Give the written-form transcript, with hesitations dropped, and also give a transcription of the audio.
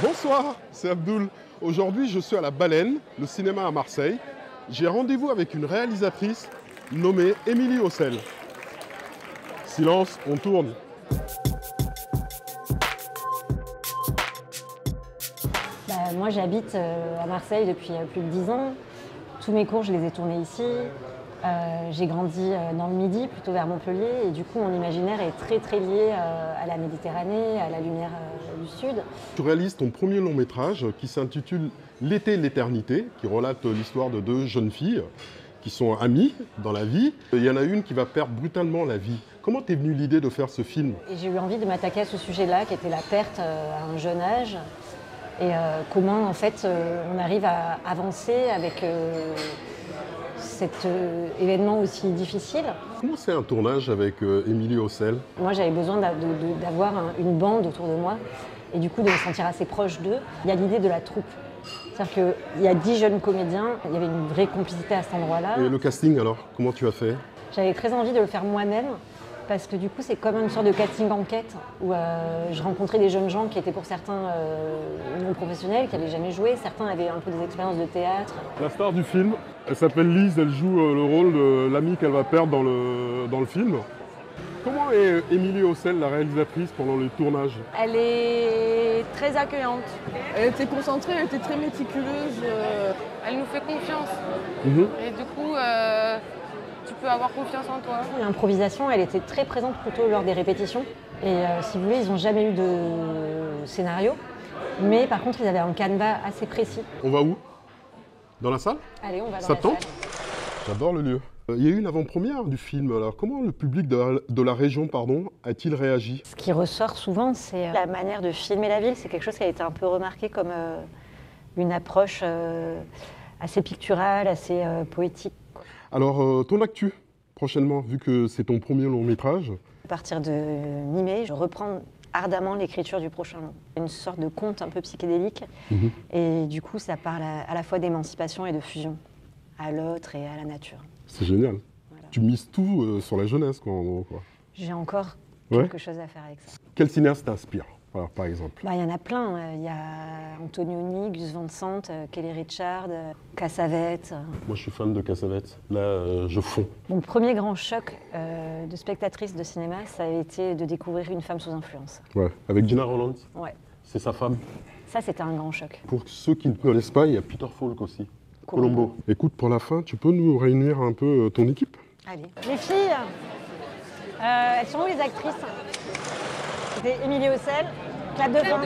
Bonsoir, c'est Abdoul. Aujourd'hui, je suis à la Baleine, le cinéma à Marseille. J'ai rendez-vous avec une réalisatrice nommée Émilie Haussel. Silence, on tourne. Moi, j'habite à Marseille depuis plus de 10 ans. Tous mes cours, je les ai tournés ici. J'ai grandi dans le Midi, plutôt vers Montpellier. Et du coup, mon imaginaire est très lié à la Méditerranée, à la lumière du Sud. Tu réalises ton premier long métrage qui s'intitule L'été et l'éternité, qui relate l'histoire de deux jeunes filles qui sont amies dans la vie. Il y en a une qui va perdre brutalement la vie. Comment t'es venue l'idée de faire ce film? Et j'ai eu envie de m'attaquer à ce sujet-là, qui était la perte à un jeune âge. Et comment, en fait, on arrive à avancer avec cet événement aussi difficile. Comment c'est un tournage avec Émilie Haussel? Moi, j'avais besoin d'avoir une bande autour de moi et du coup de me sentir assez proche d'eux. Il y a l'idée de la troupe. C'est-à-dire qu'il y a 10 jeunes comédiens, il y avait une vraie complicité à cet endroit-là. Et le casting alors, comment tu as fait? J'avais très envie de le faire moi-même parce que du coup c'est comme une sorte de casting enquête où je rencontrais des jeunes gens qui étaient pour certains non professionnels, qui n'avaient jamais joué, certains avaient un peu des expériences de théâtre. La star du film, elle s'appelle Lise, elle joue le rôle de l'amie qu'elle va perdre dans le film. Comment est Émilie Haussel, la réalisatrice, pendant le tournage? Elle est très accueillante. Elle était concentrée, elle était très méticuleuse. Elle nous fait confiance. Et du coup, tu peux avoir confiance en toi. L'improvisation, elle était très présente plutôt lors des répétitions. Et si vous voulez, ils n'ont jamais eu de scénario. Mais par contre, ils avaient un canevas assez précis. On va où? Dans la salle? Allez, on va dans Ça la te tente? salle. J'adore le lieu. Il y a eu une avant-première du film. Alors, comment le public de la région a-t-il réagi? Ce qui ressort souvent, c'est la manière de filmer la ville. C'est quelque chose qui a été un peu remarqué comme une approche assez picturale, assez poétique. Alors, ton actu, prochainement, vu que c'est ton premier long métrage. À partir de mi-mai, je reprends ardemment l'écriture du prochain long. Une sorte de conte un peu psychédélique. Et du coup, ça parle à la fois d'émancipation et de fusion à l'autre et à la nature. C'est génial. Voilà. Tu mises tout sur la jeunesse, quoi, en gros, quoi. J'ai encore quelque chose à faire avec ça. Quel cinéaste t'inspire, alors, par exemple? Il y en a plein. Il y a Antonioni, Gus Van Sant, Kelly Richard, Cassavetes. Moi, je suis fan de Cassavetes. Là, je fonds. Mon premier grand choc de spectatrice de cinéma, ça a été de découvrir une femme sous influence. Ouais, avec Gina Roland. Ouais. C'est sa femme. Ça, c'était un grand choc. Pour ceux qui ne connaissent pas, il y a Peter Falk aussi. Colombo. Écoute, pour la fin, tu peux nous réunir un peu ton équipe? Allez. Les filles, elles sont où les actrices? C'était Émilie Haussel, Clap de fin.